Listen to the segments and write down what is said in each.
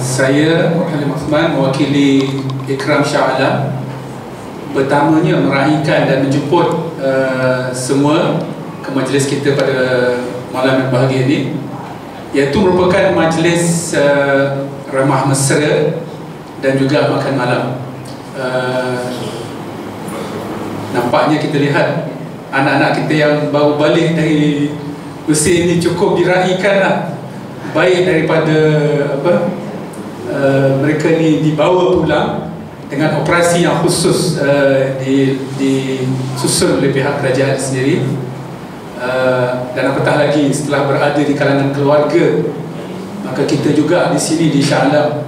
Saya Halim Uthman mewakili Ikram Shah Alam. Pertamanya meraihkan dan menjemput semua ke majlis kita pada malam yang bahagia ini, iaitu merupakan majlis ramah mesra dan juga makan malam. Nampaknya kita lihat anak-anak kita yang baru balik dari Mesir ini cukup diraihkan lah, baik daripada mereka ni dibawa pulang dengan operasi yang khusus disusun oleh pihak kerajaan sendiri, dan apatah lagi setelah berada di kalangan keluarga, maka kita juga di sini di Shah Alam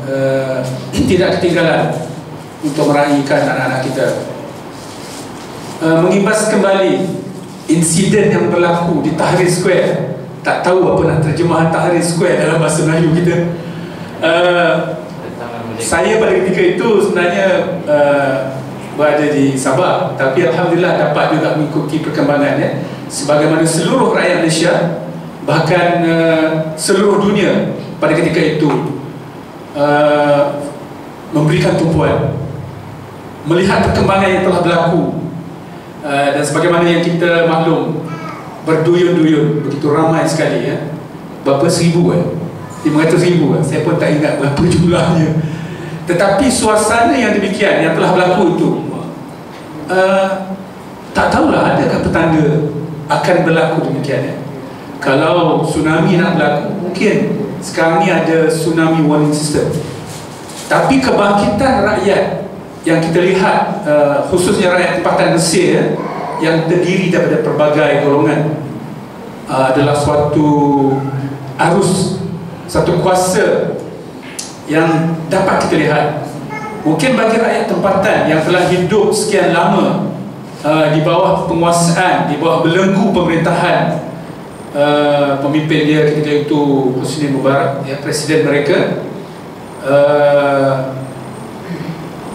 tidak ketinggalan untuk meraihkan anak-anak kita. Mengimbas kembali insiden yang berlaku di Tahrir Square, tak tahu apa nak terjemahan Tahrir Square dalam bahasa Melayu kita. Saya pada ketika itu sebenarnya berada di Sabah, tapi Alhamdulillah dapat juga mengikuti perkembangannya, sebagaimana seluruh rakyat Malaysia, bahkan seluruh dunia pada ketika itu memberikan tumpuan melihat perkembangan yang telah berlaku. Dan sebagaimana yang kita maklum, berduyun-duyun, begitu ramai sekali ya. Berapa seribu 500,000 saya pun tak ingat berapa jumlahnya. Tetapi suasana yang demikian yang telah berlaku itu, tak tahulah adakah petanda akan berlaku demikian ya. Kalau tsunami nak berlaku, mungkin sekarang ni ada tsunami warning system. Tapi kebangkitan rakyat yang kita lihat, khususnya rakyat tempatan Mesir ya, yang terdiri daripada pelbagai golongan, adalah suatu arus, satu kuasa yang dapat kita lihat. Mungkin bagi rakyat tempatan yang telah hidup sekian lama di bawah penguasaan, di bawah belenggu pemerintahan pemimpin dia ketika itu Hosni Mubarak ya, presiden mereka,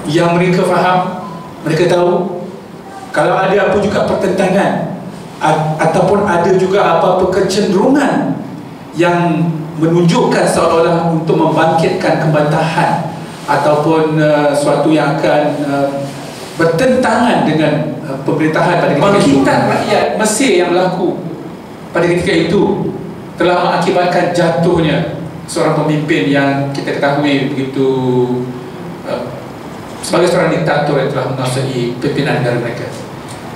yang mereka faham, mereka tahu kalau ada apa juga pertentangan ataupun ada juga apa-apa kecenderungan yang menunjukkan seolah-olah untuk membangkitkan kebantahan ataupun suatu yang akan bertentangan dengan pemerintahan pada ketika itu. Bangkitan rakyat Mesir yang berlaku pada ketika itu telah mengakibatkan jatuhnya seorang pemimpin yang kita ketahui begitu sebagai seorang diktator yang telah menguasai pimpinan negara mereka.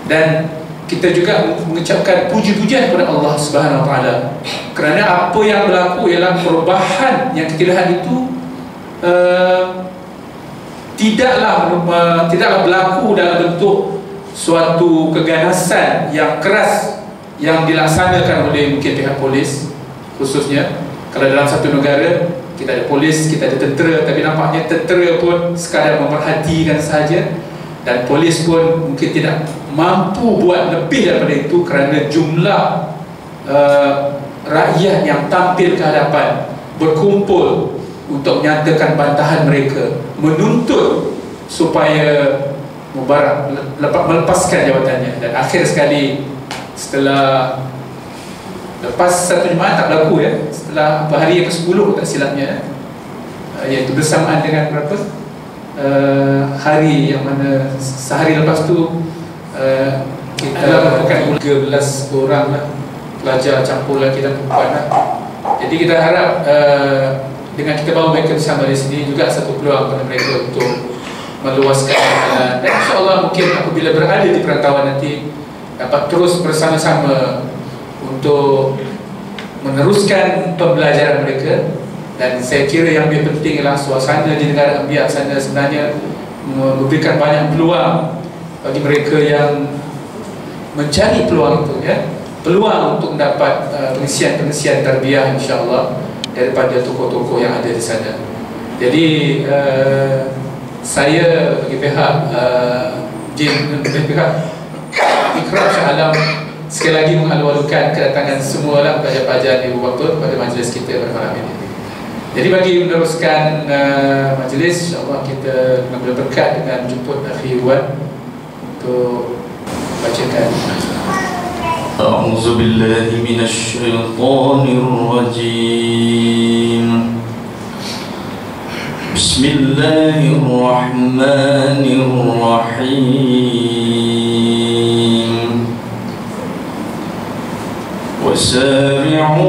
Dan kita juga mengucapkan puji-pujian kepada Allah Subhanahu Wa Taala kerana apa yang berlaku ialah perubahan yang kita lihat itu tidaklah berlaku dalam bentuk suatu keganasan yang keras yang dilaksanakan oleh mungkin pihak polis khususnya. Kalau dalam satu negara kita ada polis, kita ada tentera, tapi nampaknya tentera pun sekadar memerhatikan sahaja, dan polis pun mungkin tidak mampu buat lebih daripada itu kerana jumlah rakyat yang tampil ke hadapan berkumpul untuk menyatakan bantahan mereka, menuntut supaya Mubarak melepaskan jawatannya. Dan akhir sekali setelah lepas satu Jumaat tak berlaku ya, setelah hari yang ke-10 tak silapnya, iaitu bersamaan dengan berapa hari yang mana sehari lepas tu kita lakukan 13 orang lah, pelajar campur lelaki dan perempuan lah. Jadi kita harap dengan kita bawa mereka bersama di sini juga satu peluang kepada mereka untuk meluaskan dan insyaAllah mungkin apabila berada di perantauan nanti dapat terus bersama-sama untuk meneruskan pembelajaran mereka. Dan saya kira yang lebih penting adalah suasana di negara Ambiak sana sebenarnya memberikan banyak peluang bagi mereka yang mencari peluang itu ya, peluang untuk mendapat pengisian tarbiyah insyaAllah daripada tokoh-tokoh yang ada di sana. Jadi saya bagi pihak pihak Ikram Shah Alam sekali lagi menghalu-halukan kedatangan semua pelajar-pelajar Ibu Baktur pada majlis kita pada malam ini. Jadi bagi meneruskan majlis, insyaAllah kita boleh berkat dengan jemput Akhi Wan untuk bacakan. A'udzu billahi minasy syaithanir rajim. Bismillahirrahmanirrahim. Wasari'u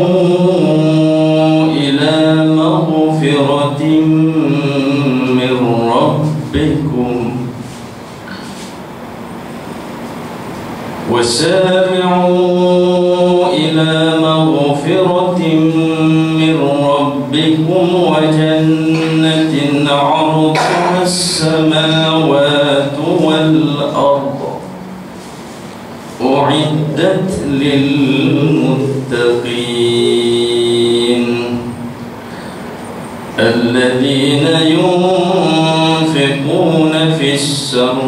ila maghfiratin min rabbikum وسارعوا إلى مغفرة من ربكم وجنة عرضها السماوات والأرض أعدت للمتقين الذين ينفقون في السراء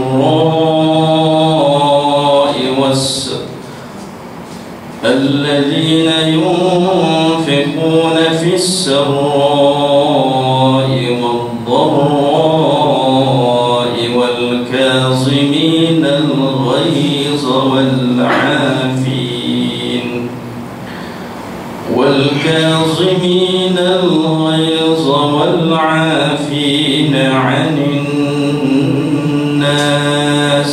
والضراء والكاظمين الغيظ والعافين عن الناس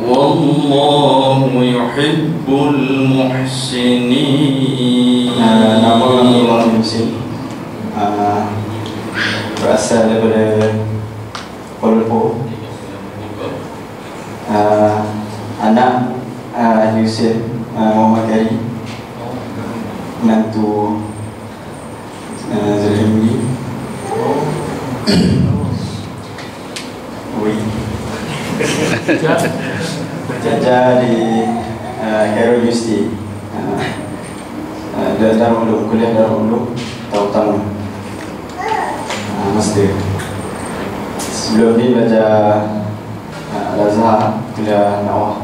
والله يحب المحسنين. Nama orang Muslim berasal daripada Kuala Lumpur. Anak Yusuf Muhammad Kari, menantu Zulhimri. Jaja di Cairo University, Darul Ulum, kuliah Darul Ulum tahun pertama, master. Sebelum ni belajar Al-Azhar, kuliah Nawah.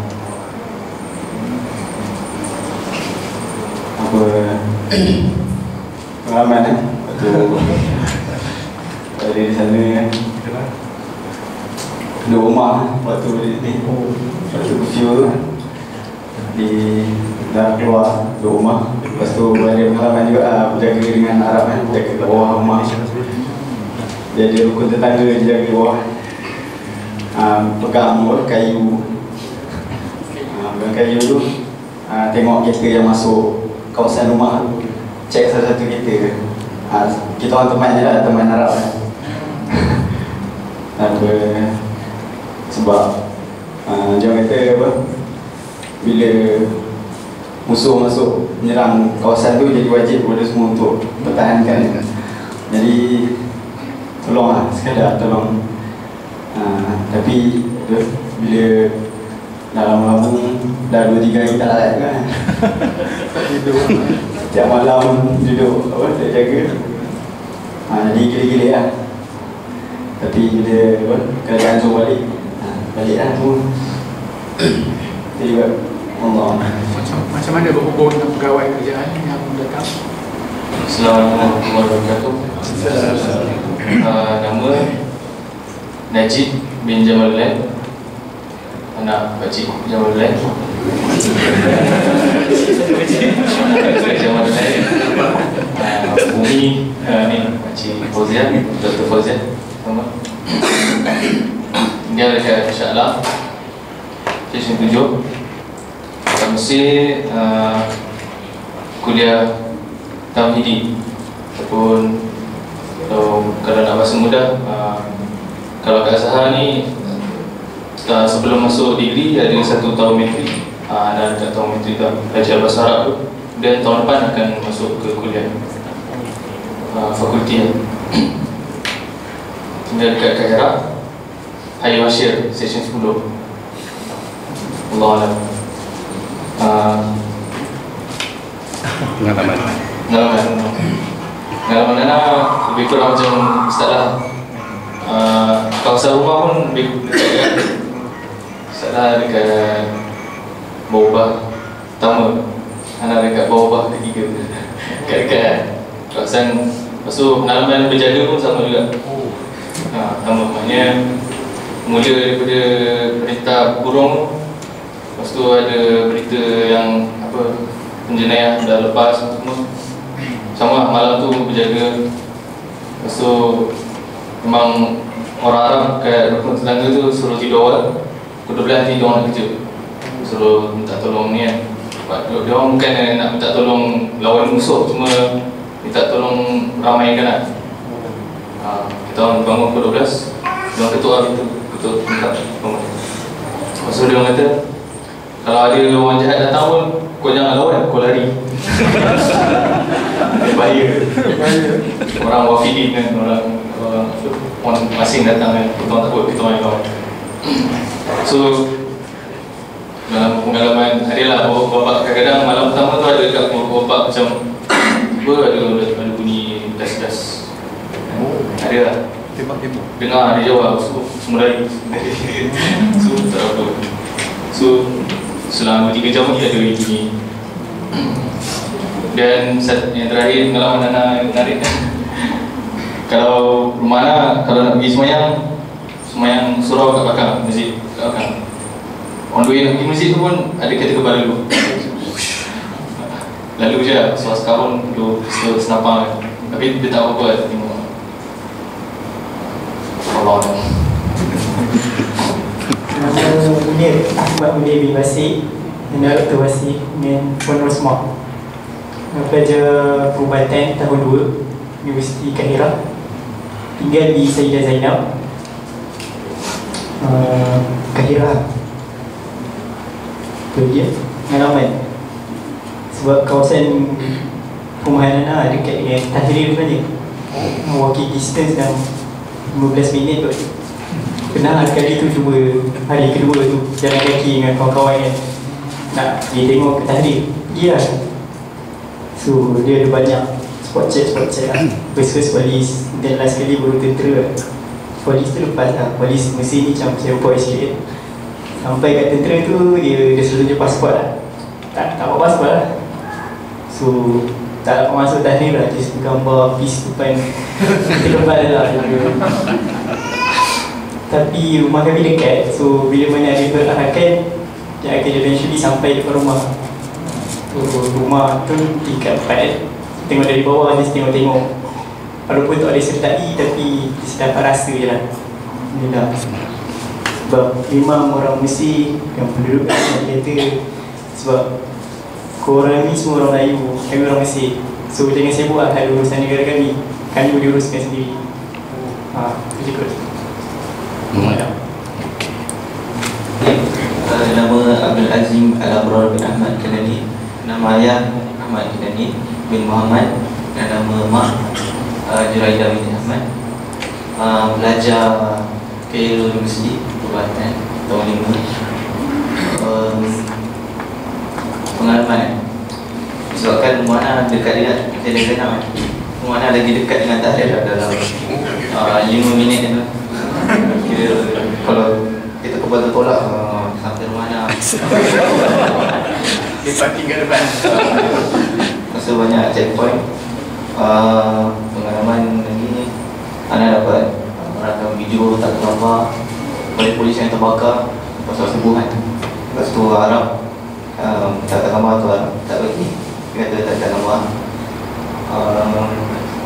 Apa pengalaman waktu di sana, duduk rumah waktu ni, waktu curfew di dah keluar duduk rumah. Lepas tu ada pengalaman juga berjaga dengan Arab kan, berjaga kat bawah rumah. Dia ada rukun tetangga dia jaga kat bawah, pegang kayu. Pegang kayu tu tengok kereta yang masuk kawasan rumah tu, cek satu-satu kereta. Kita orang teman je lah, teman Arab kan. Apa, sebab dia kata apa, bila musuh masuk menyerang kawasan tu, jadi wajib kepada semua untuk pertahankan. Jadi tolonglah, sekadar tolong. Tapi bila dah lama-lama, dah 2-3 hari tak larat kan. Setiap malam duduk tak jaga. Jadi gila-gila lah. Tapi bila kerajaan suruh balik lah semua. Jadi Allah. Macam mana berhubung dengan pegawai kerajaan yang datang? Assalamualaikum warahmatullahi wabarakatuh. Nama Najib bin Jamaluddin, anak Pakcik Jamaluddin. Jamaluddin. Bumi ni Pakcik Fauzian, Dr. Fauzian. Sama. Dia dekat Insya-Allah Stesen 7. Mesti kuliah Tauhidi ataupun kalau nak bahasa mudah, kalau kat Azhar ni sebelum masuk degree ada 1 tahun matrik. Ada dekat tahun matrik tu belajar bahasa Arab tu, dan tahun depan akan masuk ke kuliah fakulti. Tinggal dekat Kaira, Hayi Washir, Stesen 10. Allah Alam. Pengalaman Nana lebih kurang macam Ustaz lah. Kawasan rumah pun lebih dekat Ustaz lah, dekat Bawah pertama, Nana dekat Bawah ketiga. Dekat kawasan. Lepas tu pengalaman berjaga pun sama juga. Sama, maknanya mula daripada perintah burung, lepas tu ada berita yang apa, penjenayah dah lepas semua. Sama malam tu berjaga. Lepas tu memang orang Arab kat rukun tetangga tu suruh tidur awal, pukul 12 nanti diorang nak kerja, suruh minta tolong ni kan. Dia orang bukan nak minta tolong lawan musuh, cuma minta tolong ramaikan lah. Kita orang bangun pukul 12, dia orang ketuk lah pintu, ketuk minta bangun. Lepas tu dia orang kata, kalau ada orang jahat datang pun, kau jangan lawan, kau lari. Bahaya. Orang wafidin kan, orang asing datang kan, kita orang takut, kita orang yang lawan. So dalam pengalaman adalah bapak kadang-kadang malam pertama tu ada dekat rumah bapak macam apa, ada bunyi das-das. Ada lah, tembak-tembak, dengar dia jawab, so semua lari. So tak apa. So selama 3 jam lagi ada bunyi. Dan yang terakhir pengalaman Nana yang menarik. Kalau rumah Nana, kalau nak pergi semayang surau kat belakang masjid, kat belakang. On the way nak pergi masjid tu pun ada kereta kebal lalu. Lalu je lah, suara sekarang dulu senapang. Tapi dia tak apa-apa, tengok Allah. Nama Munir, Ahmad Munir bin Basir, anak Dr. Basir dengan Puan Rosmah. Pelajar perubatan tahun 2 Universiti Kahirah. Tinggal di Sayyidah Zainab, Kahirah. Itu dia pengalaman. Sebab kawasan perumahan Nana dekat dengan Tahrir sebenarnya, walking distance dalam 15 minit tu. Pernah kali tu cuba, hari kedua tu jalan kaki dengan kawan-kawan kan, nak pergi tengok ke Tahrir. Dia lah. So dia ada banyak spot check lah. First polis, dan last kali baru tentera lah. Polis tu lepas lah, polis mesin ni macam Singapore sikit. Sampai kat tentera tu, dia selalu je pasport lah. Tak bawa pasport lah. So tak dapat masuk Tahrir lah, just gambar peace depan kita kembali lah. Tapi rumah kami dekat, so bila mana ada perarakan, dia akan eventually sampai depan rumah. So rumah tu tingkat 4, tengok dari bawah, just tengok-tengok. Walaupun tak ada sertai, tapi saya dapat rasa je lah. Dia dah. Sebab memang orang Mesir yang penduduk yang kata, sebab korang ni semua orang Melayu, kami orang Mesir. So jangan sibuk lah kalau urusan negara kami boleh uruskan sendiri. Itu je kot. Nama Abdul Azim Al-Abrar bin Ahmad Kanani. Nama ayah Ahmad Kanani bin Muhammad. Dan nama mak Juraidah bin Ahmad. Belajar Cairo University Perubatan tahun 5. Pengalaman sebabkan rumah Ana dekat dengan kita ada kenal. Rumah Ana lagi dekat dengan Tahrir dalam 5 minit tu. Kira kalau kita kebal tolak sampai rumah Ana. dia parking kat depan. Masa banyak checkpoint. Pengalaman lagi Ana dapat merakam video tak terlambat oleh polis yang terbakar pasal subuhan. Lepas tu Arab tak gambar tu Arab tak bagi, dia kata tak gambar.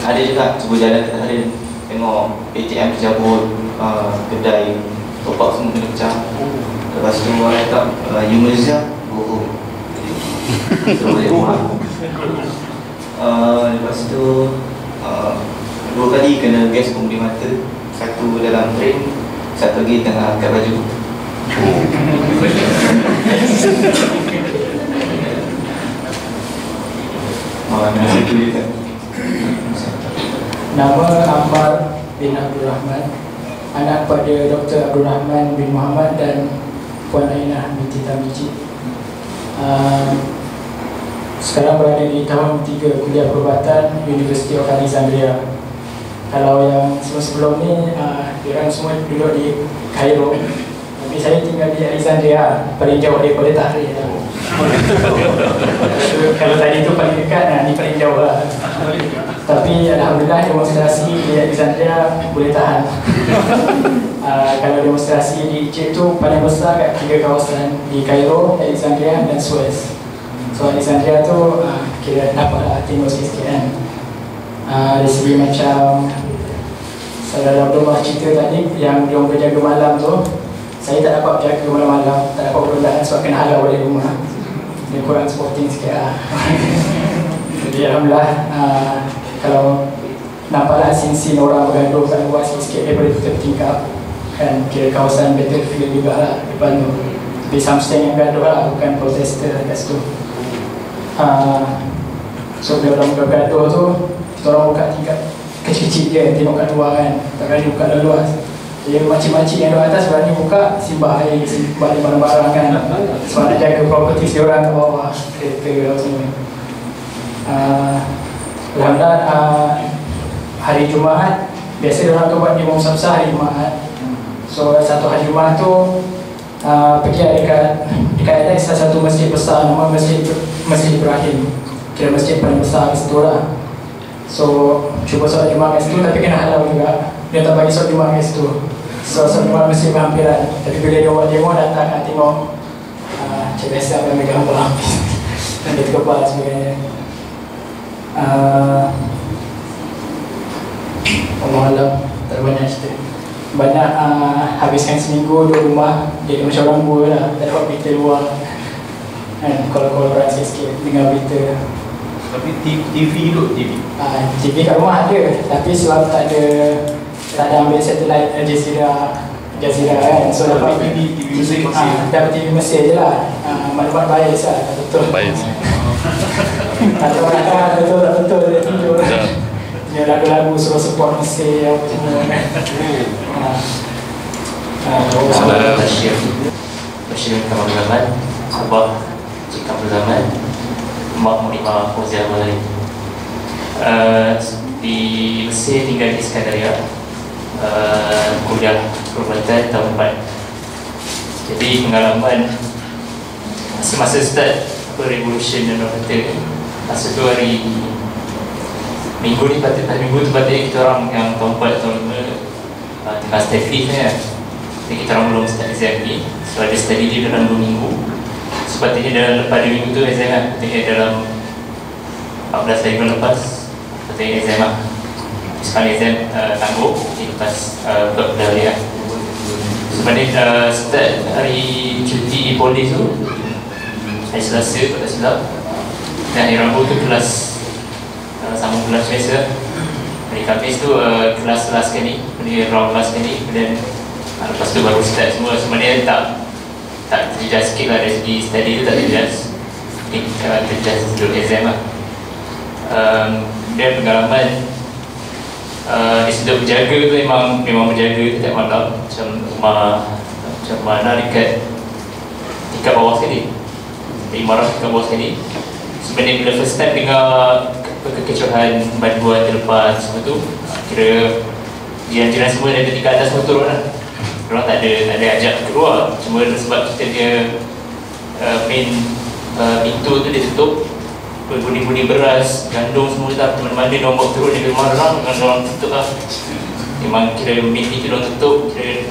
Ada juga cuba jalan ke Tahrir, tengok ATM tercabut, kedai top up semua kena pecah. Lepas tu orang cakap you Malaysia go home. Terus balik rumah. Lepas tu 2 kali kena gas pemberi mata. Satu dalam train, satu lagi tengah angkat baju. Nama Ammar bin Abdul Rahman, anak pada Dr. Abdul Rahman bin Muhammad dan Puan Ainah binti Tamijid. Sekarang berada di tahun 3 kuliah perubatan University of Alexandria. Kalau yang sebelum ni, diorang semua duduk di Cairo. Tapi saya tinggal di Alexandria, paling jauh daripada Tahrir lah. Kalau tadi tu paling dekat, ni paling jauh lah. Tapi Alhamdulillah demonstrasi di Alexandria boleh tahan. Kalau demonstrasi di Egypt tu paling besar kat 3 kawasan, di Cairo, Alexandria dan Suez. So Alexandria tu kira dapat lah tengok sikit-sikit kan. Dari segi macam Dalam rumah cerita tadi yang dia berjaga malam tu, saya tak dapat berjaga malam-malam, tak dapat berundaan sebab kena halau oleh rumah. Dia kurang sporting sikit lah. Jadi Alhamdulillah, kalau nampaklah sin-sin orang bergaduh kat luar sikit-sikit daripada kita bertingkap, kan kira kawasan battlefield juga lah depan tu. Tapi Samsung yang bergaduh lah, bukan protester kat situ. So bila orang bergaduh tu, kita orang buka tingkap kecil-kecil je, tengok kat luar kan, tak berani buka dah luar. Jadi makcik-makcik yang di atas berani buka, simbah air, simbah barang-barang kan, sebab nak jaga properti diorang kat bawah, kereta semua. Alhamdulillah, hari Jumaat biasa orang tu buat demo besar-besar hari Jumaat. So satu hari Jumaat tu pergi dekat atas salah satu masjid besar, nama Masjid Ibrahim, kira masjid paling besar di situ lah. So cuba solat Jumaat kat situ, tapi kena halau juga, dia tak bagi solat Jumaat kat situ. So solat Jumaat mesti berhampiran. Tapi bila dia buat demo datang nak tengok, macam biasa akan megang bola habis dan dia terkepal sebagainya. Allah Alam, tak ada banyak cerita. Banyak habiskan seminggu di rumah, jadi macam orang bua lah, tak dapat berita luar kan, call-call orang sikit-sikit dengar berita. Tapi TV duduk TV? TV kat rumah ada, tapi sebab tak ada ambil satelit Al Jazeera kan, so dapat TV Mesir. Dapat TV Mesir je lah. Maklumat bias lah, tak betul. Bias. Atau orang tak betul, tak betul dia tunjuk. Dia lagu-lagu suruh support Mesir apa semua kan. Bashir Kamal Zaman, Sabah Cik Kamal Zaman, Mak Munimah Fauziah Bahari. Di Mesir tinggal di Iskandaria, kuliah perubatan tahun 4. Jadi pengalaman masa start revolution dan orang kata, masa tu hari minggu tu patutnya kita orang yang tahun 4 tahun 5 tengah start leave kan. Jadi kita orang belum start exam lagi, so ada study dia dalam 2 minggu. Sepatutnya dalam lepas 2 minggu tu exam lah, patutnya dalam 14 hari bulan lepas patutnya exam lah. Sekarang exam tangguh, jadi lepas dah balik lah. Sebenarnya start hari cuti di polis tu hari Selasa, kalau tak silap. Dan hari Rabu tu kelas sambung kelas biasa. Hari Khamis tu kelas last sekali, hari round last sekali. Dan lepas tu baru start semua. Sebenarnya tak terjejas sikit lah dari segi study tu, tak terjejas. Terjejas duduk exam lah. Dan pengalaman di situ berjaga tu memang berjaga setiap malam. Macam mana dekat bawah sekali, imarah dekat bawah sekali. Sebenarnya bila first time dengar kekecohan bantuan terlepas semua tu, kira jiran-jiran semua dari tingkat atas semua turun lah. Diorang tak ada ajak keluar, cuma sebab kita dia main pintu tu dia tutup, bunyi-bunyi beras, gandum semua tak mana-mana nombor turun dari rumah orang dengan orang tutup lah. Memang kira main pintu orang tutup, kira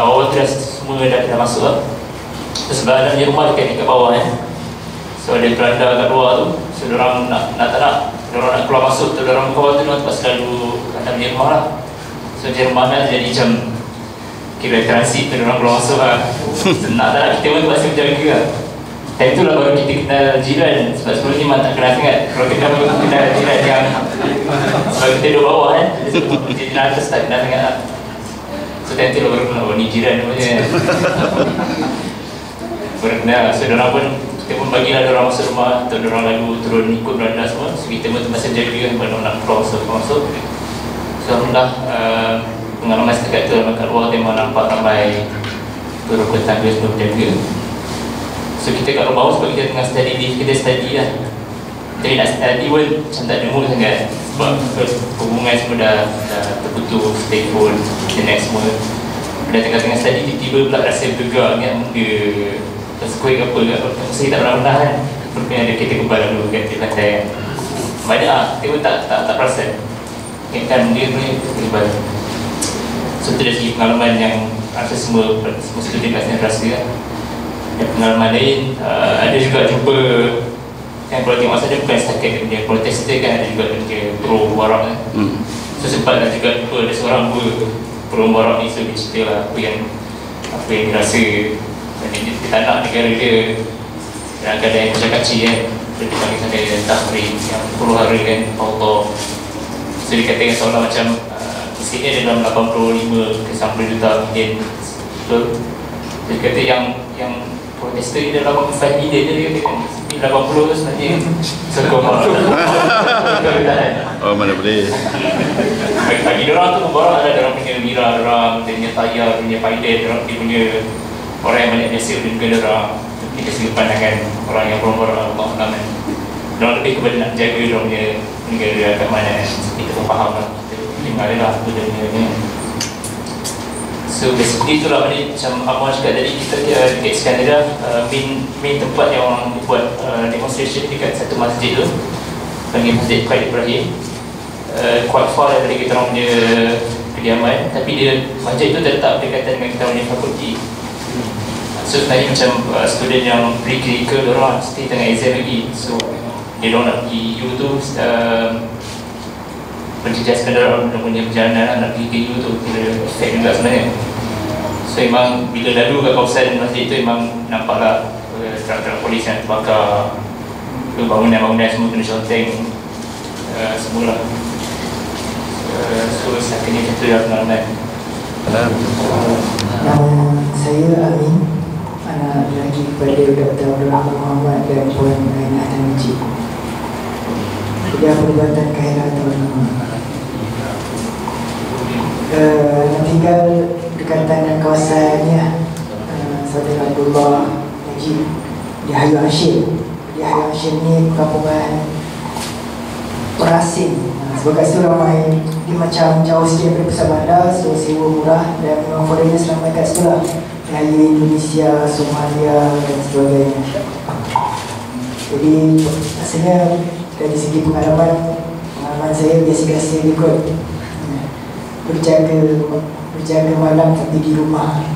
awal-awal tu semua dah masuk lah. Sebelah dalamnya rumah dekat bawah so ada beranda kat luar tu, so diorang nak diorang nak keluar masuk tu, diorang bawah tu diorang terpaksa lalu kat dalam rumah lah. So di rumah dah jadi macam kira transit tu, diorang keluar masuk lah. So nak tak nak kita pun terpaksa berjaga lah. Time tu lah baru kita kenal jiran, sebab sebelum ni memang tak kenal sangat. Kalau kita baru kenal jiran yang sebab kita duduk bawah jadi jiran atas tak kenal sangat lah. So time tu lah baru kenal, ni jiran namanya. Baru kenal, so diorang pun, kita pun bagilah diorang masuk rumah atau diorang lalu turun ikut beranda semua. So kita pun terpaksa jaga kan, kalau nak keluar masuk. So Alhamdulillah, pengalaman setakat tu kat luar memang nampak ramai berukut tangga semua berjaga. So kita kat bawah sebab kita tengah study leave, kita study lah. Jadi nak study pun macam tak ada mood sangat, sebab hubungan semua dah terputus, telefon, internet semua. Bila tengah-tengah study, tiba-tiba pula rasa bergegar, ingat benda earthquake apa saya tak pernah kan. Seperti ada kereta kebal dulu kat lantai kan. Banyak lah, kita pun tak perasan. Ingatkan benda boleh kebal. So itu dari segi pengalaman yang rasa semua student kat sini rasa kan. Dan pengalaman lain, ada juga jumpa yang kalau tengok masa dia bukan setakat dia protester kan, ada juga dia pro warak kan. So sempat lah juga ada seorang Perum Barak ni, so dia cerita lah apa yang dia rasa. Dia tak nak negara dia dalam keadaan yang macam kacil kan. Dia panggil sampai tahrir yang huru-hara kan, Allah. So dia katakan seolah macam miskin dia dalam 85 ke 90 juta million. Betul? Dia kata yang Protestan ni dalam 5 million je, dia kata kan 80 tu sebenarnya sokong Oh, mana boleh. bagi diorang tu Mubarak ada diorang punya mira, diorang punya tayar, punya pilot, diorang punya orang yang banyak biasa dengan diorang. Kita segi pandangan orang yang Mubarak Allah kan. Diorang lebih kepada nak jaga diorang punya negara kat mana. Kita pun faham lah, kita dengar dia lah benda ni. So basically itulah macam Abang cakap tadi, kita dekat Iskandar main tempat yang orang buat demonstration dekat satu masjid tu, panggil Masjid Khalid Ibrahim. Quite far daripada kita orang punya kediaman, tapi dia masjid tu terletak berdekatan dengan kita punya fakulti. So sebenarnya macam student yang pre-clinical, diorang stay tengah exam lagi. So dia orang nak pergi U tu penjejaskan diorang punya perjalanan nak pergi ke U tu, kira effect juga sebenarnya. So memang bila lalu kat kawasan masjid tu memang nampaklah truk-truk polis yang terbakar, bangunan-bangunan semua kena conteng semula. So sekali macam tu lah pengalaman. Saya Amin, anak lelaki kepada Dr. Abdul Rahman Muhammad dan Puan Ainah Tanji. Kuliah Perubatan Kehairan tahun 5. Tinggal berdekatan dengan kawasannya saudara Abdullah Najib di Hayu Hashim. Di Hayu Hashim ni kampungan perasing. Sebab kat situ ramai, dia macam jauh sikit daripada pusat bandar, so sewa murah dan memang foreigners ramai kat situ lah. Dari Indonesia, Somalia dan sebagainya. Jadi rasanya dari segi pengalaman saya biasa-biasa je kot. Berjaga malam tapi di rumah.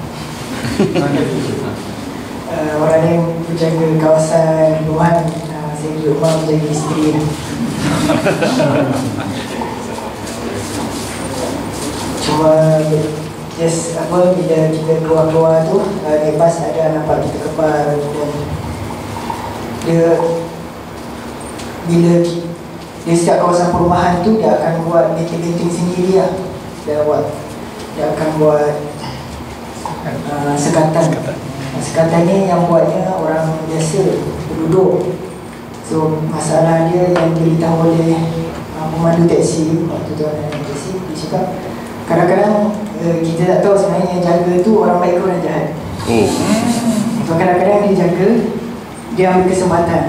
Orang yang berjaga kawasan rumah, saya di rumah menjaga isteri. Cuma bila kita keluar-keluar tu, naik bas ada nampak kita kepar, dan dia bila di setiap kawasan perumahan tu dia akan buat benteng-benteng sendiri lah. Dia akan buat sekatan. Sekatan ni yang buatnya orang biasa, penduduk. So masalah dia yang diberitahu oleh pemandu teksi, waktu tu ada teksi, dia cakap kadang-kadang kita tak tahu sebenarnya yang jaga tu orang baik ke orang jahat. So kadang-kadang dia jaga, dia ambil kesempatan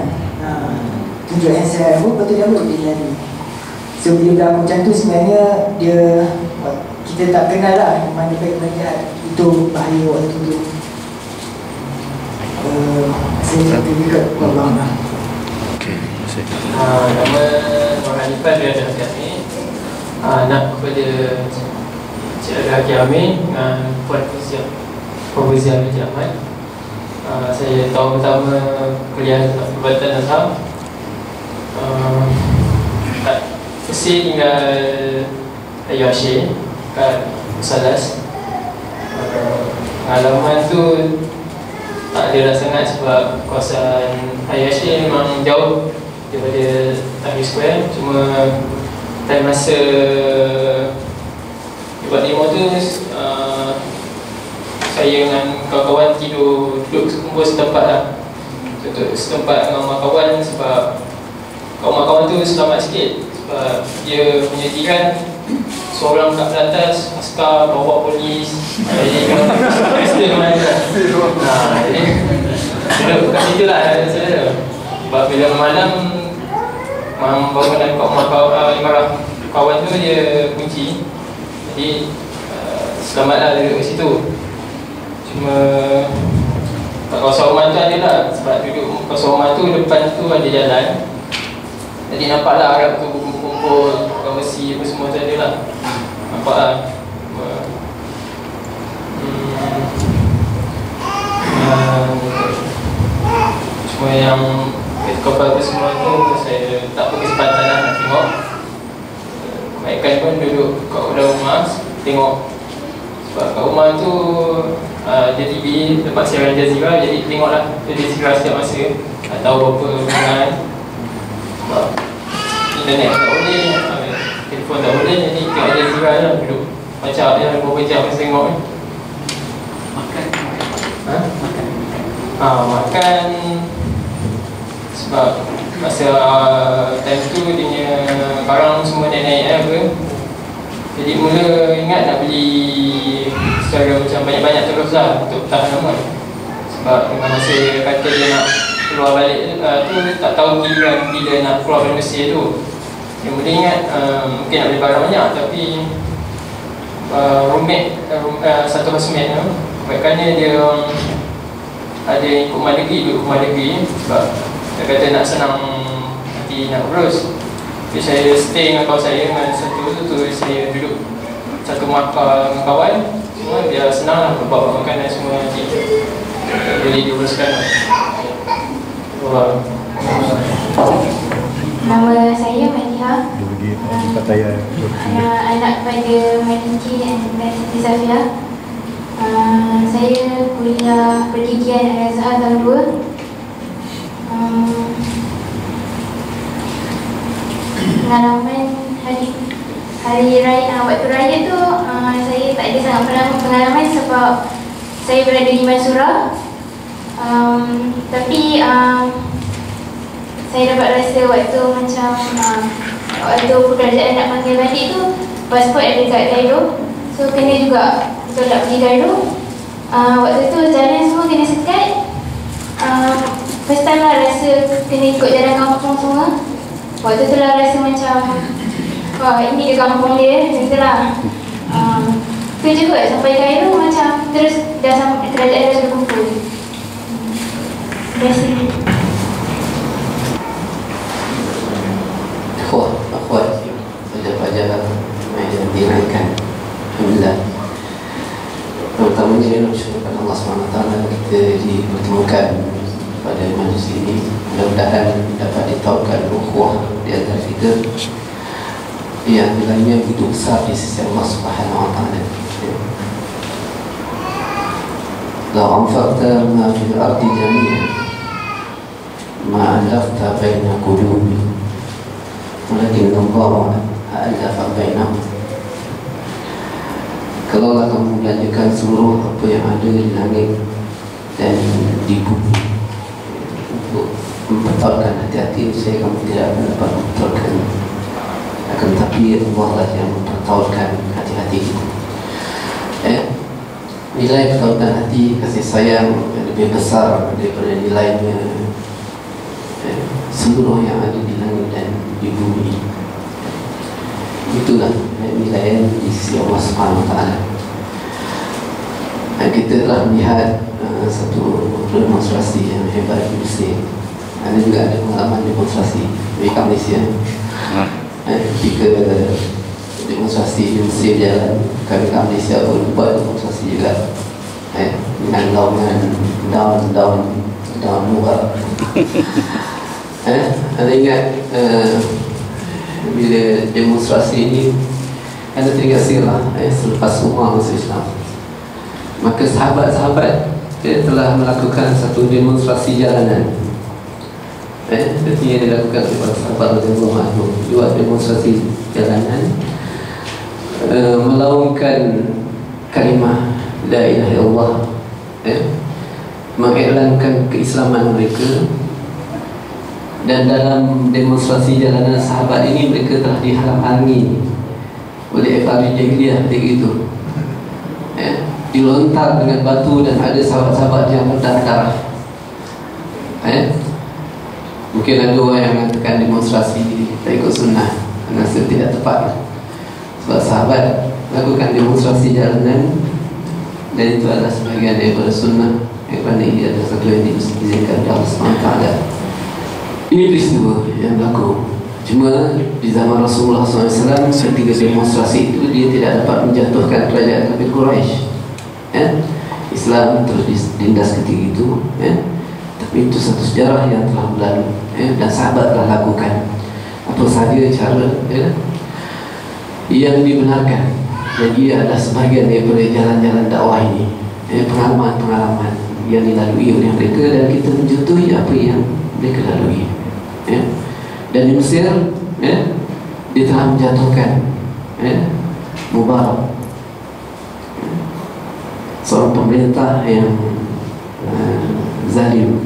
tunjuk handset aku, lepas tu dia ambil, dia lari. So bila berlaku macam tu sebenarnya kita tak kenal lah mana baik mana jahat. Itu bahaya waktu tu. Saya cakap juga Allah. Okey, terima kasih. Nama Nur Hanifah dia ada kami, anak kepada Cik Haji Amin dengan Puan Fauziah Haji Ahmad. Saya tahun pertama kuliah Perubatan Azhar. Mesti tinggal Hayu Hashim kat Salas. Pengalaman tu tak ada lah sangat sebab kawasan Hayu Hashim memang jauh daripada Tahrir Square. Cuma time masa buat demo tu, saya dengan kawan-kawan duduk sekumpul setempat lah. Duduk setempat dengan kawan-kawan sebab kawan-kawan tu selamat sikit. Sebab dia punya jiran seorang kat atas, askar, bawa polis. Jadi kalau pesta mana lah. Jadi duduk kat situ lah saya. Sebab bila malam bangunan kawan tu dia kunci. Jadi selamatlah duduk kat situ. Cuma kat kawasan rumah tu ada lah. Sebab duduk kawasan rumah tu, depan tu ada jalan. Jadi nampaklah Arab tu kumpul-kumpul, tukang besi apa semua tu ada lah. Nampak lah. Cuma yang kapal apa semua tu saya tak berkesempatan lah nak tengok. kebaikan pun duduk kat dalam rumah tengok. Sebab kat rumah tu dia TV tempat siaran Jazeera, jadi tengoklah Jazeera setiap masa. Tak tahu apa hubungan. Sebab internet tak boleh, telefon tak boleh, jadi tengok Jazeera je lah, duduk macam je beberapa jam masa tengok ni. Makan. Makan sebab masa time tu dia punya barang semua naik-naik apa. Jadi mula ingat nak beli secara macam banyak-banyak terus lah untuk tahan lama. Sebab dengan masa kata dia nak keluar balik tu tak tahu giliran bila nak keluar dari Mesir tu. Dia mula ingat mungkin nak beli barang banyak, tapi satu housemate tu kebaikannya dia ada ikut rumah negeri, sebab dia kata nak senang nanti nak urus. Jadi saya stay dengan kawan saya, dengan satu tu saya duduk satu markah dengan kawan semua, biar senang lah bawa makanan semua nanti boleh diuruskan lah. Nama saya Madiha, anak pada Maliki dan Siti Safia. Saya kuliah pendidikan Al-Azhar tahun 2. Pengalaman hari raya, waktu raya tu saya tak ada sangat pengalaman sebab saya berada di Mansura. Tapi saya dapat rasa waktu macam waktu kerajaan nak panggil balik tu, pasport ada dekat Cairo, so kena juga betul nak pergi Cairo. Waktu tu jalan semua kena sekat. First time lah rasa kena ikut jalan kampung semua. Waktu tu lah rasa macam ini dia kampung dia, macam tu lah. Tu juga sampai Cairo macam terus dah sampai kerajaan dah berkumpul. Terima kasih. Akhwat pelajar-pelajar yang dinaikkan, alhamdulillah. Terutamanya nak syukurkan Allah SWT kita dipertemukan pada majlis ini. Mudah-mudahan dapat ditahukan ukhuwah di antara kita yang nilainya begitu besar di sisi Allah SWT. Lau anfaqta ma fil ardi jami'an ma alafta baina qulubi walakin Allah alafa bainahum. Kalau kamu belanjakan seluruh apa yang ada di langit dan di bumi untuk membetulkan hati-hati, saya kamu tidak akan dapat membetulkan. Akan tetapi Allah lah yang membetulkan hati-hati kita. Nilai betulkan hati, kasih sayang yang lebih besar daripada nilainya seluruh yang ada di langit dan di bumi. Itulah nilai di sisi Allah SWT. Kita telah melihat satu demonstrasi yang hebat di Mesir. Ada juga ada pengalaman demonstrasi di Malaysia. Ketika demonstrasi di Mesir jalan, kami kat Malaysia pun buat demonstrasi juga dengan laungan down luar. Anda ingat bila demonstrasi ini ada teringat sirah selepas semua masuk Islam, maka sahabat-sahabat telah melakukan satu demonstrasi jalanan. Seperti yang dilakukan oleh para sahabat radhiyallahu anhum, buat demonstrasi jalanan melaungkan kalimah la ilaha illallah, mengiklankan keislaman mereka. Dan dalam demonstrasi jalanan sahabat ini mereka telah dihalang-halangi oleh FRJ Jahiliyah ketika itu, dilontar dengan batu dan ada sahabat-sahabat yang berdarah. Mungkin ada orang yang mengatakan demonstrasi tak ikut sunnah, rasa tidak tepat. Sebab sahabat lakukan demonstrasi jalanan dan itu adalah sebahagian daripada sunnah, kerana ia adalah satu yang diizinkan oleh Allah SWT. Ini peristiwa yang berlaku. Cuma di zaman Rasulullah SAW ketika demonstrasi itu dia tidak dapat menjatuhkan kerajaan kafir Quraisy. Islam terus ditindas ketika itu. Tapi itu satu sejarah yang telah berlalu, dan sahabat telah lakukan apa sahaja cara yang dibenarkan, dan ia adalah sebahagian daripada jalan-jalan dakwah ini, pengalaman-pengalaman yang dilalui oleh mereka, dan kita mencontohi apa yang mereka lalui. Dan di Mesir, dia telah menjatuhkan Mubarak, seorang pemerintah yang zalim.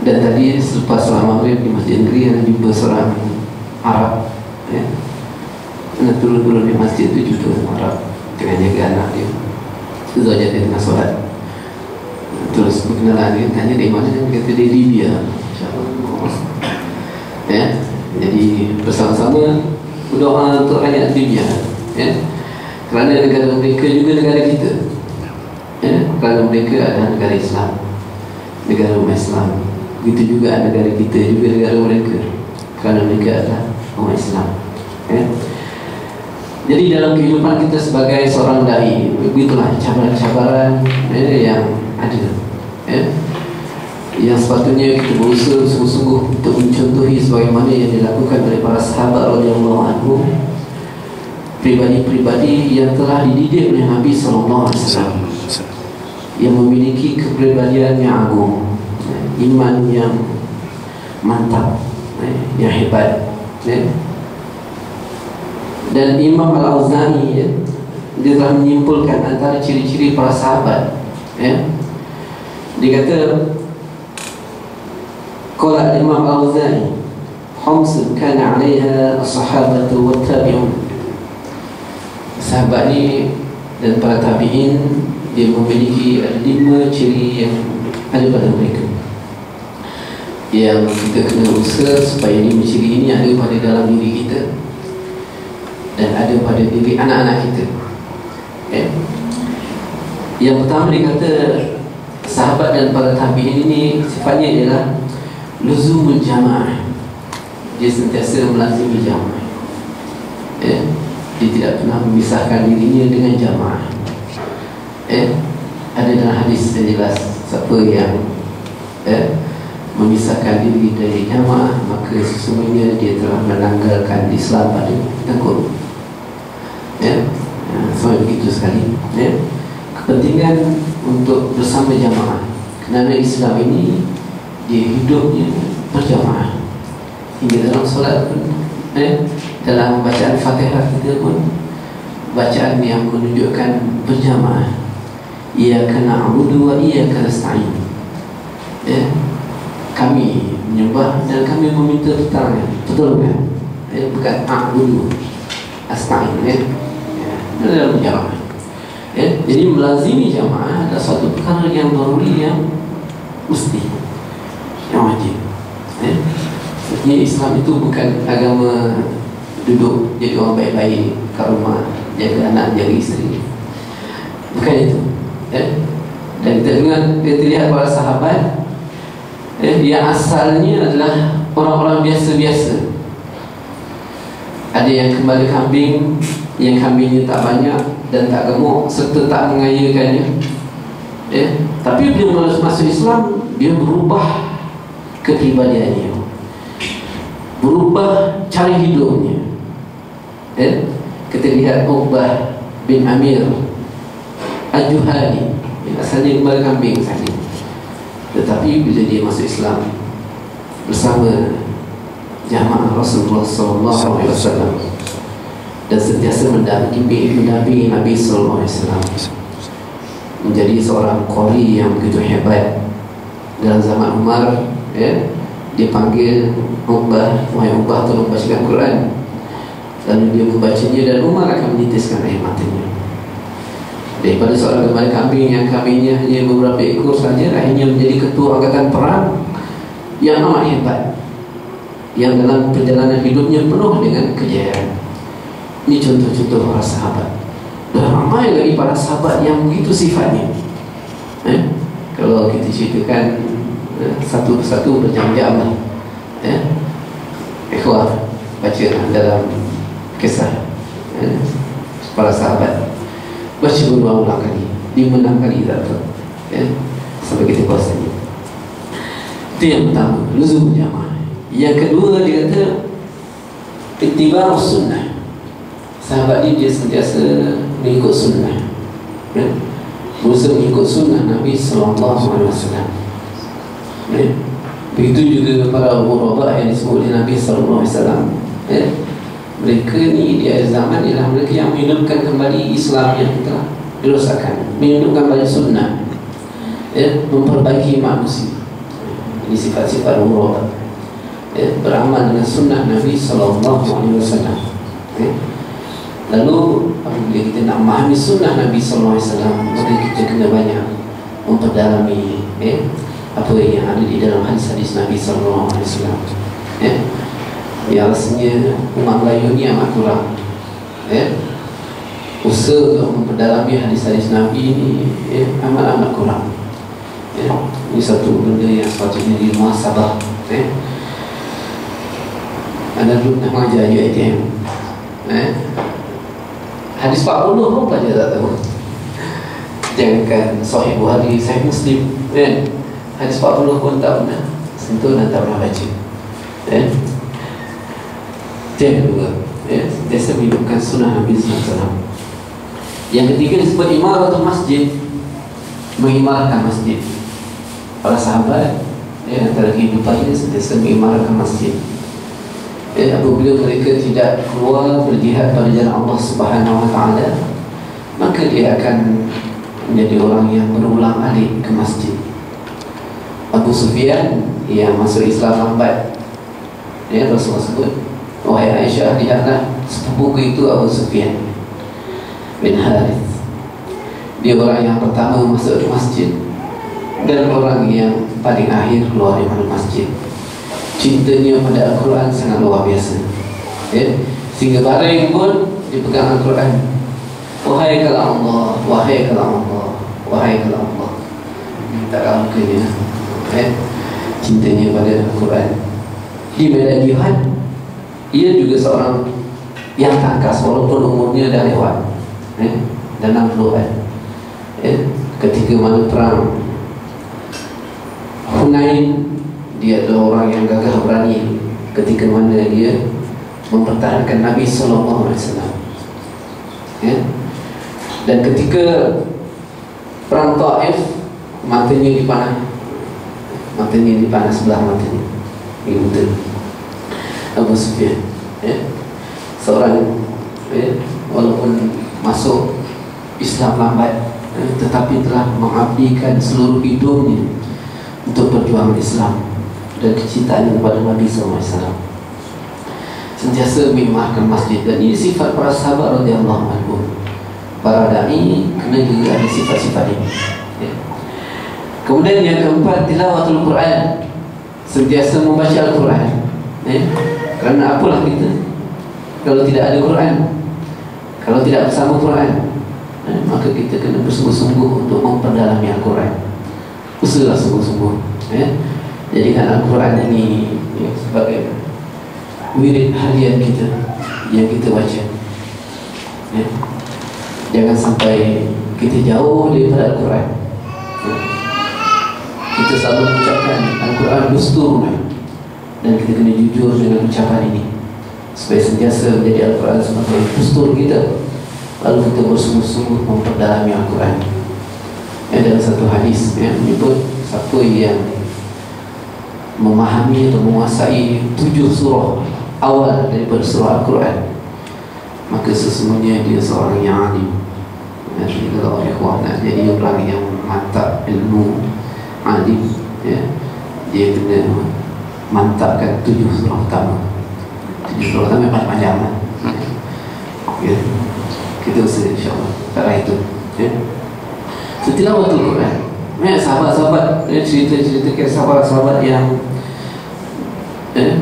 Dan tadi selepas salat maghrib di Masjid Negeri ada jumpa seorang Arab, turun-turun di masjid itu jumpa orang Arab tengah jaga anak dia, Zawjah dia tengah solat. Terus berkenalan, dia tanya dari mana, dia kata dari Libya. Jadi bersama-sama berdoa untuk rakyat Libya, kerana negara mereka juga negara kita, kerana mereka adalah negara Islam, negara umat Islam. Begitu juga negara kita juga negara mereka, kerana mereka adalah umat Islam. Jadi dalam kehidupan kita sebagai seorang dai, begitulah cabaran-cabaran yang ada, yang sepatutnya kita berusaha sungguh-sungguh untuk mencontohi sebagaimana yang dilakukan oleh para sahabat radhiyallahu anhum, pribadi-pribadi yang telah dididik oleh Nabi sallallahu alaihi wasallam, yang memiliki kepribadian yang agung, iman yang mantap, yang hebat. Dan Imam Al-Auza'i, dia telah menyimpulkan antara ciri-ciri para sahabat. Dia kata, qala Imam Al-Auza'i, khamsun kana 'alaiha as-sahabatu wat-tabi'un. Sahabat ni dan para tabi'in, dia memiliki 5 ciri yang ada pada mereka, yang kita kena usaha supaya 5 ciri ini ada pada dalam diri kita dan ada pada diri anak-anak kita. Yang pertama dia kata, sahabat dan para tabi'in ini sifatnya ialah luzumul jamaah. Dia sentiasa melazimi jamaah, dia tidak pernah memisahkan dirinya dengan jamaah. Ada dalam hadis yang jelas, siapa yang memisahkan diri dari jamaah, maka sesungguhnya dia telah menanggalkan Islam pada tengkuk. Sampai begitu sekali kepentingan untuk bersama jamaah, kerana Islam ini dia hidupnya berjamaah. Hingga dalam solat pun, dalam bacaan Fatihah kita pun bacaan yang menunjukkan berjamaah. Iyyaka na'budu wa iyyaka nasta'in. Kami menyembah dan kami meminta pertolongan. Bukan a'budu, asta'in. Dalam jamaah. Jadi melazimi jamaah adalah suatu perkara yang daruri, yang mesti, yang wajib. Maksudnya Islam itu bukan agama duduk jadi orang baik-baik kat rumah, jaga anak, jaga isteri. Bukan itu. Dan kita dengar, kita lihat para sahabat, dia asalnya adalah orang-orang biasa-biasa. Ada yang kembali kambing, yang kambingnya tak banyak dan tak gemuk serta tak mengayakannya. Tapi bila masuk Islam, dia berubah kepribadiannya, berubah cara hidupnya. Kita lihat Uqbah bin Amir Al-Juhani, asalnya kembali kambing saja, tetapi bila dia masuk Islam bersama jamaah Rasulullah SAW dan sentiasa mendampingi Nabi SAW, menjadi seorang qari yang begitu hebat. Dalam zaman Umar, dia panggil Uqbah, wahai Uqbah, tolong bacakan Quran. Lalu dia membacanya dan Umar akan menitiskan air matanya. Daripada seorang kembali kambing yang kambingnya hanya beberapa ekor saja, akhirnya menjadi ketua angkatan perang yang amat hebat, yang dalam perjalanan hidupnya penuh dengan kejayaan. Ini contoh-contoh para sahabat. Dan ramai lagi para sahabat yang begitu sifatnya. Kalau kita ceritakan satu persatu berjam-jam lah. Ikhwah baca dalam kisah para sahabat, baca berulang-ulang kali, 5-6 kali tak tahu, sampai kita puasanya. Itu yang pertama, luzum jamaah. Yang kedua dia kata ittiba'us sunnah. sahabat dia sentiasa mengikut sunnah, berusaha mengikut sunnah Nabi SAW. Begitu juga para ghuraba yang disebut oleh Nabi SAW. Mereka ni di akhir zaman ialah mereka yang menghidupkan kembali Islam yang telah dirosakkan, menghidupkan kembali sunnah, memperbaiki manusia. Ini sifat-sifat ghuraba, beramal dengan sunnah Nabi SAW. Lalu apabila kita nak memahami sunnah Nabi SAW, maka kita kena banyak memperdalami apa yang ada di dalam hadis-hadis Nabi SAW. Ya, rasanya umat Melayu ni amat kurang usaha untuk memperdalami hadis-hadis Nabi ni, amat-amat kurang. Ini satu benda yang sepatutnya dimuhasabah. Anda dulu nak mengajar UiTM, hadis 40 pun pelajar tak tahu. Jangankan Sahih Bukhari, Sahih Muslim, hadis 40 pun tak pernah sentuh dan tak pernah baca. Yang kedua, biasa menghidupkan sunnah Nabi SAW. Yang ketiga disebut imaratul masjid, mengimarkan masjid. Para sahabat, antara kehidupannya sentiasa mengimarkan masjid. Apabila mereka tidak keluar berjihad pada jalan Allah Subhanahu Wa Taala, maka dia akan menjadi orang yang berulang alik ke masjid. Abu Sufyan yang masuk Islam lambat, Rasulullah sebut, wahai Aisyah, lihatlah sepupuku itu Abu Sufyan bin Harith. Dia orang yang pertama masuk ke masjid dan orang yang paling akhir keluar dari masjid. Cintanya pada Al-Quran sangat luar biasa, sehingga baring pun dipegang Al-Quran. Wahai kalam Allah, wahai kalam Allah, wahai kalam Allah. Tak ramukanya, cintanya pada Al-Quran. Di medan jihad, ia juga seorang yang tangkas walaupun umurnya dah lewat, dah 60-an. Ketika mana perang Hunain, dia adalah orang yang gagah berani ketika mana dia mempertahankan Nabi SAW. Dan ketika perang Taif, matanya dipanah sebelah matanya, betul. Abu Sufyan, seorang walaupun masuk Islam lambat, tetapi telah mengabdikan seluruh hidupnya untuk perjuangan Islam dan kecintaannya kepada Nabi SAW. Sentiasa mengimarkan masjid, dan ini sifat para sahabat radhiyallahu anhum. Para dai kena juga ada sifat-sifat ini. Kemudian yang keempat, tilawatul Quran, sentiasa membaca Al-Quran. Kerana apalah kita kalau tidak ada Quran, kalau tidak bersama Quran, maka kita kena bersungguh-sungguh untuk memperdalami Al-Quran. Usahalah sungguh-sungguh, jadikan Al-Quran ini sebagai wirid harian kita yang kita baca. Jangan sampai kita jauh daripada Al-Quran. Kita selalu mengucapkan Al-Quran dustur, dan kita kena jujur dengan ucapan ini supaya sentiasa menjadi Al-Quran sebagai dustur kita. Lalu kita bersungguh-sungguh memperdalami Al-Quran. Dalam satu hadis menyebut siapa yang memahami atau menguasai 7 surah awal daripada surah Al-Quran, maka sesungguhnya dia seorang yang alim. Kalau ikhwan nak jadi orang yang mantap ilmu, alim, dia kena mantapkan 7 surah utama. 7 surah utama memang panjang, kita usaha insyaAllah cara itu. Tilawatul Quran. Sahabat-sahabat, cerita-cerita kisah sahabat yang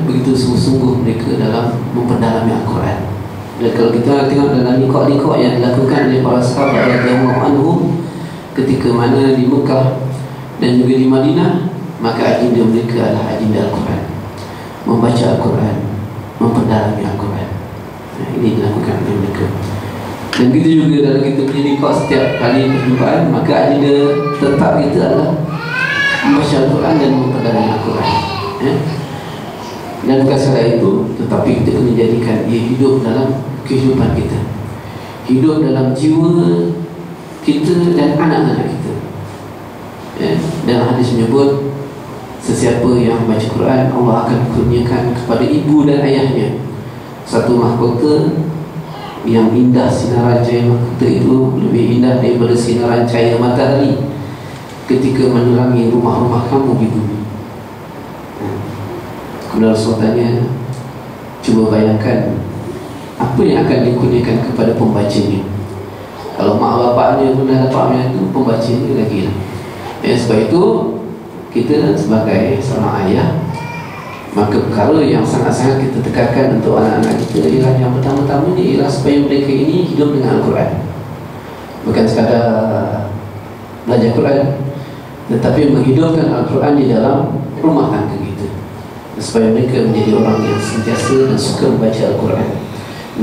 begitu sungguh-sungguh mereka dalam memperdalami Al-Quran. Dan kalau kita tengok dalam nikah-nikah yang dilakukan oleh para sahabat radhiyallahu anhum ketika mana di Mekah dan juga di Madinah, maka agenda mereka adalah agenda Al-Quran, membaca Al-Quran, memperdalami Al-Quran. Ini dilakukan oleh mereka. Dan kita juga dalam kita punya nikah, setiap kali perjumpaan, maka agenda tetap kita adalah membaca Al-Quran dan memperdalami Al-Quran. Dan bukan sekadar itu, tetapi kita kena jadikan ia hidup dalam kehidupan kita, hidup dalam jiwa kita dan anak-anak kita. Dan hadis menyebut sesiapa yang baca Quran, Allah akan kurniakan kepada ibu dan ayahnya satu mahkota yang indah. Sinaran cahaya mahkota itu lebih indah daripada sinaran cahaya matahari ketika menerangi rumah-rumah kamu di bumi. Kemudian Rasul tanya, cuba bayangkan apa yang akan dikurniakan kepada pembacanya. Kalau mak bapaknya pun dah dapat itu, pembacanya lagi lah. Sebab itu kita sebagai seorang ayah, maka perkara yang sangat-sangat kita tekankan untuk anak-anak kita ialah yang pertama-tama ni ialah supaya mereka ini hidup dengan Al-Quran. Bukan sekadar belajar Quran, tetapi menghidupkan Al-Quran di dalam rumah tangga kita, supaya mereka menjadi orang yang sentiasa dan suka membaca Al-Quran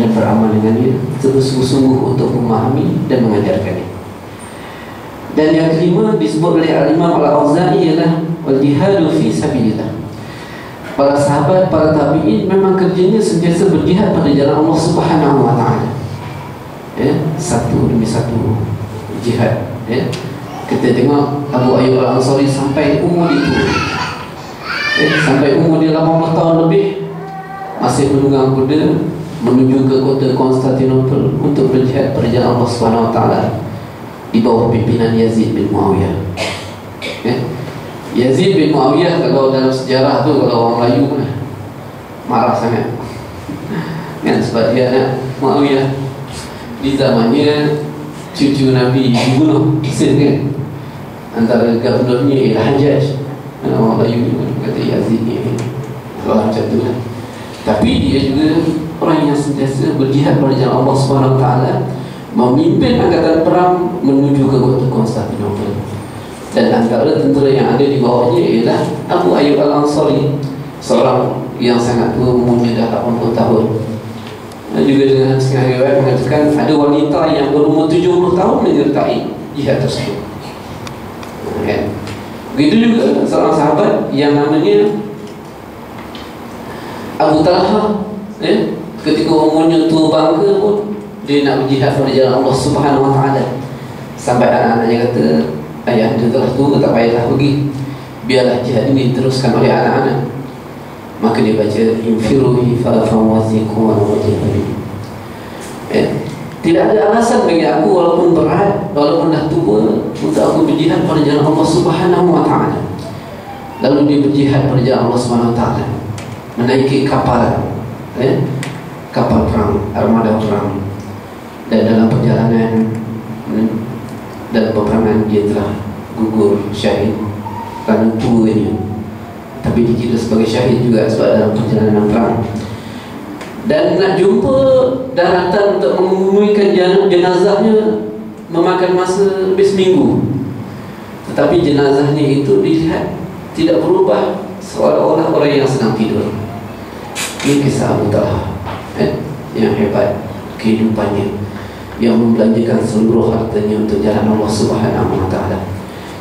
dan beramal dengannya, terus sungguh-sungguh untuk memahami dan mengajarkannya. Dan yang kelima disebut oleh Al-Imam Al-Auza'i ialah wal-jihadu fi sabilillah. Para sahabat, para tabi'in memang kerjanya sentiasa berjihad pada jalan Allah Subhanahu wa ta'ala. Satu demi satu jihad. Kita tengok Abu Ayyub Al-Ansari sampai umur itu, sampai umur dia 80 tahun lebih, masih menunggang kuda menuju ke kota Konstantinopel untuk berjihad pada jalan Allah Subhanahu wa ta'ala di bawah pimpinan Yazid bin Muawiyah. Yazid bin Muawiyah kalau dalam sejarah tu, kalau orang Melayu pun marah sangat kan, sebab dia anak Muawiyah. Di zamannya cucu Nabi dibunuh Husain kan, antara gubernurnya ialah Hajjaj. Orang Melayu pun kata Yazid ni orang macam tu lah. Tapi dia juga orang yang sentiasa berjihad pada jalan Allah Subhanahu wa ta'ala, memimpin angkatan perang menuju ke kota Konstantinopel. Dan antara tentera yang ada di bawahnya ialah Abu Ayyub Al-Ansari, seorang yang sangat tua, umurnya dah 80 tahun. Dan juga dengan setengah riwayat mengatakan ada wanita yang berumur 70 tahun menyertai jihad tersebut. Begitu juga seorang sahabat yang namanya Abu Talha, ketika umurnya tua bangka pun dia nak berjihad pada jalan Allah Subhanahu wa ta'ala. Sampai anak-anaknya kata, ayah dia telah tua, tak payahlah pergi, biarlah jihad ini diteruskan oleh anak-anak. Maka dia baca infiru hifafan wazikum wa wajibin. Tidak ada alasan bagi aku walaupun berat, walaupun dah tua, untuk aku berjihad pada jalan Allah Subhanahu wa ta'ala. Lalu dia berjihad pada jalan Allah Subhanahu wa ta'ala, menaiki kapal, kapal perang, armada perang. Dan dalam perjalanan dalam peperangan dia telah gugur syahid kerana tuanya, tapi dikira sebagai syahid juga sebab dalam perjalanan perang. Dan nak jumpa daratan untuk mengemumikan jenazahnya memakan masa lebih seminggu. Tetapi jenazahnya itu dilihat tidak berubah, seolah-olah orang yang sedang tidur. Ini kisah Abu Talha yang hebat kehidupannya, yang membelanjakan seluruh hartanya untuk jalan Allah Subhanahu wa ta'ala.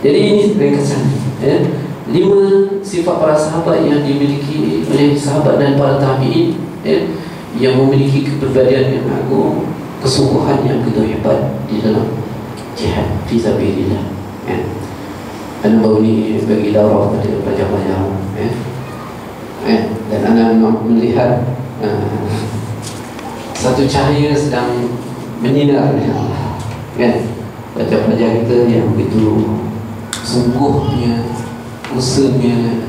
Jadi ini ringkasan 5 sifat para sahabat yang dimiliki oleh sahabat dan para tabi'in, yang memiliki kepribadian yang agung, kesungguhan yang begitu hebat di dalam jihad fi sabilillah. Dan baru ni bagi daurah pada pelajar-pelajar, dan anda melihat satu cahaya sedang menyinar, kan? Pelajar-pelajar kita yang begitu sungguhnya, usahanya,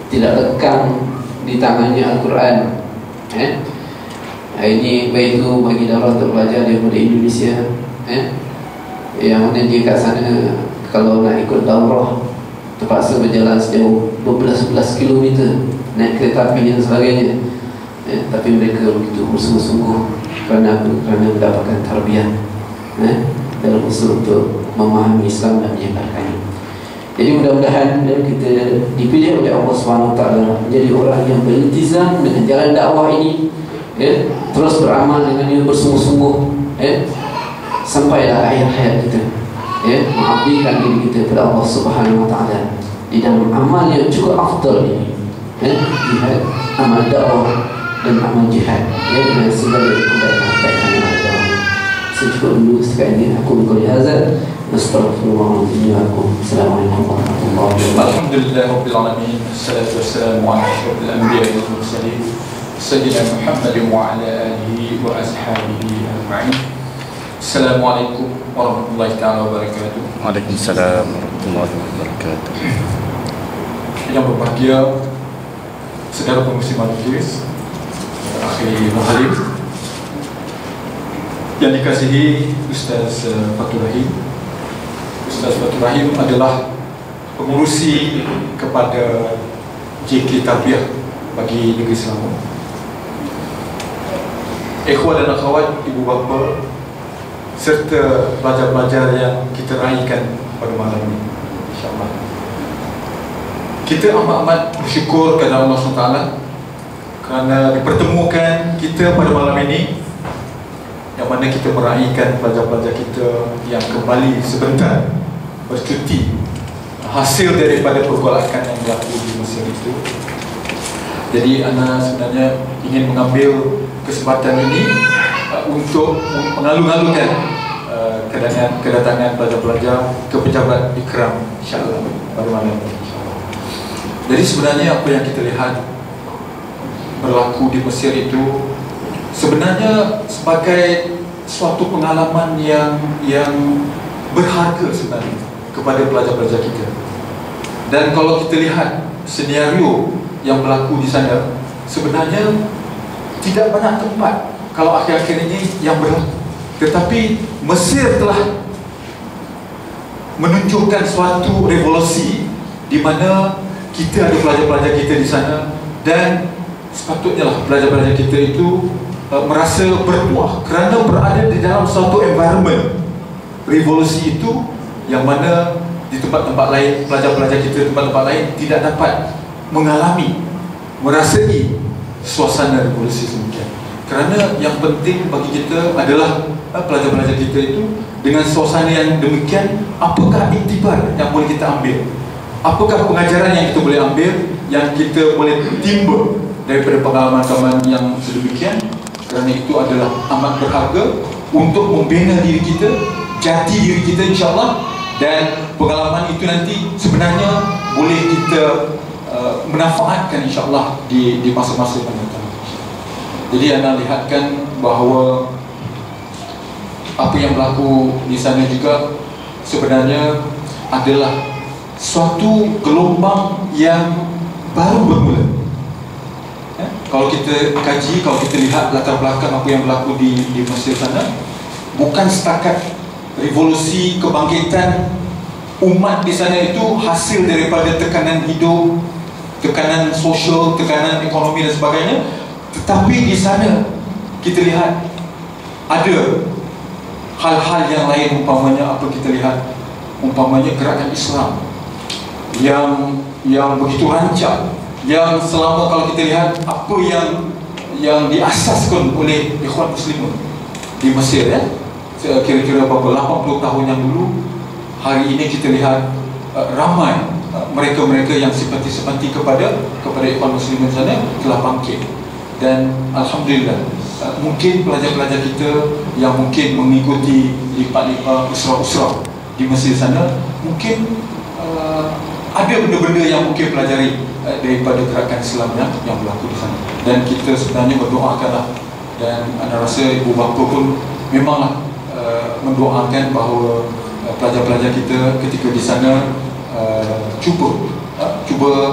tidak lekang di tangannya Al-Quran. Ini baik itu bagi daurah untuk belajar daripada Indonesia, yang mana dia kat sana kalau nak ikut daurah terpaksa berjalan sejauh berbelas-belas kilometer, naik kereta api dan sebagainya. Tapi mereka begitu bersungguh-sungguh kerana mendapatkan tarbiyah dalam usaha untuk memahami Islam dan menyebarkannya. Jadi mudah-mudahan kita dipilih oleh Allah SWT menjadi orang yang beriltizam dengan jalan dakwah ini, terus beramal dengannya bersungguh-sungguh, sampailah akhir hayat kita, mengabdikan diri kita kepada Allah Subhanahu wa ta'ala di dalam amal yang cukup afdal ini, jihad, amal dakwah, dan amal jihad, ya, dengan segala kebaikan-kebaikan yang ada. Secukup dulu sekali ini aku mengkuli hazard. Astaghfirullahaladzim. Assalamualaikum warahmatullahi wabarakatuh. Alhamdulillahirabbil alamin. Wassalatu wassalamu ala asyrafil anbiya'i wal mursalin sayyidina Muhammadin wa ala alihi wa ashabihi ajma'in. Assalamualaikum warahmatullahi taala wabarakatuh. Waalaikumsalam warahmatullahi wabarakatuh. Yang berbahagia saudara pengurusi majlis, Akhi Muhalim, yang dikasihi Ustaz Fatul Rahim. Ustaz Fatul Rahim adalah pengurusi kepada JK Tarbiyah bagi Negeri Selangor. Ikhwan dan akhwat, ibu bapa serta pelajar-pelajar yang kita raikan pada malam ini, insya-Allah. Kita amat-amat bersyukur kepada Allah SWT kerana dipertemukan kita pada malam ini, yang mana kita meraihkan pelajar-pelajar kita yang kembali sebentar bercuti hasil daripada pergolakan yang berlaku di Mesir itu. Jadi anda sebenarnya ingin mengambil kesempatan ini untuk mengalu-alukan kedatangan pelajar-pelajar ke pejabat ikram, insya-Allah, pada malam ini. Jadi sebenarnya apa yang kita lihat berlaku di Mesir itu sebenarnya sebagai suatu pengalaman yang berharga sebenarnya kepada pelajar-pelajar kita. Dan kalau kita lihat senario yang berlaku di sana, sebenarnya tidak banyak tempat kalau akhir-akhir ini yang berlaku. Tetapi Mesir telah menunjukkan suatu revolusi di mana kita ada pelajar-pelajar kita di sana, dan sepatutnya lah pelajar-pelajar kita itu merasa berpuas kerana berada di dalam suatu environment revolusi itu, yang mana di tempat-tempat lain, pelajar-pelajar kita di tempat-tempat lain tidak dapat mengalami, merasai suasana revolusi sedemikian. Kerana yang penting bagi kita adalah pelajar-pelajar kita itu dengan suasana yang demikian, apakah iktibar yang boleh kita ambil, apakah pengajaran yang kita boleh ambil, yang kita boleh timba daripada pengalaman-pengalaman yang sedemikian. Kerana itu adalah amat berharga untuk membina diri kita, jati diri kita, insya-Allah. Dan pengalaman itu nanti sebenarnya boleh kita memanfaatkan, insya-Allah, di masa-masa yang datang. Jadi anda lihatkan bahawa apa yang berlaku di sana juga sebenarnya adalah suatu gelombang yang baru bermula. Kalau kita kaji, kalau kita lihat latar belakang apa yang berlaku di Mesir sana, bukan setakat revolusi kebangkitan umat di sana itu hasil daripada tekanan hidup, tekanan sosial, tekanan ekonomi dan sebagainya, tetapi di sana kita lihat ada hal-hal yang lain. Umpamanya apa kita lihat, umpamanya gerakan Islam yang begitu rancak, yang selama kalau kita lihat apa yang diasaskan oleh ikhwan muslimun di Mesir, ya, kira-kira berapa 80 tahun yang dulu, hari ini kita lihat ramai mereka-mereka yang simpati kepada ikhwan muslimun sana telah bangkit. Dan alhamdulillah, mungkin pelajar-pelajar kita yang mungkin mengikuti lipat-lipat usrah-usrah di Mesir sana, mungkin ada benda-benda yang mungkin pelajari daripada gerakan Islam yang berlaku di sana. Dan kita sebenarnya berdoakanlah, dan anda rasa ibu bapa pun memanglah mendoakan bahawa pelajar-pelajar kita ketika di sana cuba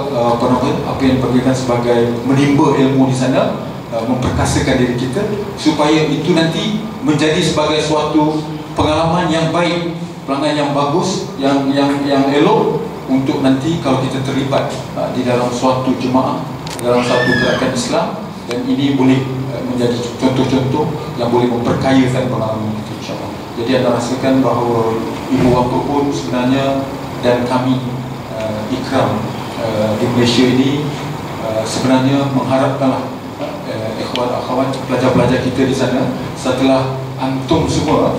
apa yang dipanggilkan sebagai menimba ilmu di sana, memperkasakan diri kita supaya itu nanti menjadi sebagai suatu pengalaman yang baik, pengalaman yang bagus, yang elok untuk nanti kalau kita terlibat di dalam suatu jemaah, dalam suatu gerakan Islam, dan ini boleh menjadi contoh-contoh yang boleh memperkayakan pengalaman itu, insya-Allah. Jadi anda rasakan bahawa ibu bapa pun sebenarnya dan kami ikram di Malaysia ini sebenarnya mengharapkanlah ikhwan akhwat pelajar-pelajar kita di sana, setelah antum semua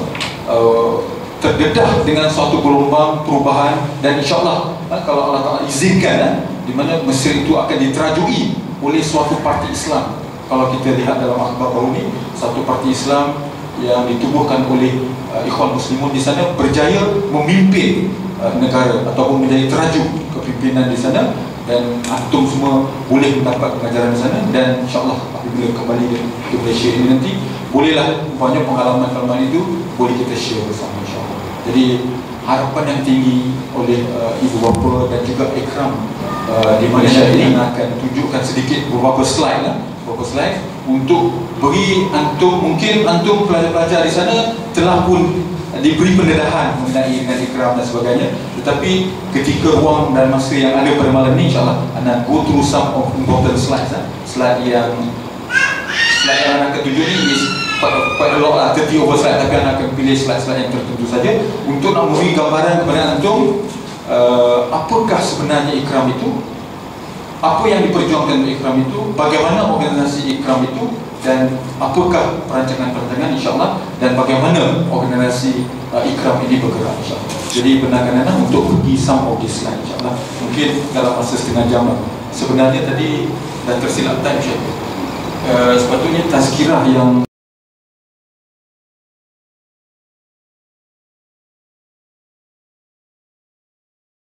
terdedah dengan suatu gelombang perubahan, dan insya-Allah kalau Allah Ta'ala izinkan, di mana Mesir itu akan diterajui oleh suatu parti Islam kalau kita lihat dalam akhbar baru ni, satu parti Islam yang ditubuhkan oleh Ikhwan Muslimun di sana berjaya memimpin negara ataupun menjadi teraju kepimpinan di sana, dan antum semua boleh mendapat pengajaran di sana, dan insyaAllah apabila kembali ke Malaysia ini nanti bolehlah banyak pengalaman-pengalaman itu boleh kita share bersama insyaAllah. Jadi harapan yang tinggi oleh ibu bapa dan juga Ikram di Malaysia ini akan tunjukkan sedikit beberapa slide lah, beberapa slide untuk beri antum, mungkin antum pelajar-pelajar di sana telah pun diberi pendedahan mengenai dengan Ikram dan sebagainya, tetapi ketika ruang dan masa yang ada pada malam ni insyaAllah anda go through some of important slides slide yang akan tunjuk ni is quite a lot lah, 30 over slide, tapi anda akan pilih slide-slide yang tertentu saja untuk nak memberi gambaran kepada antum apakah sebenarnya Ikram itu, apa yang diperjuangkan oleh Ikram itu, bagaimana organisasi Ikram itu, dan apakah perancangan-perancangan insyaAllah, dan bagaimana organisasi Ikram ini bergerak insyaAllah. Jadi benarkan anda untuk pergi some of this slide insyaAllah, mungkin dalam masa setengah jam lah. Sebenarnya tadi dah tersilap time, sepatutnya tazkirah yang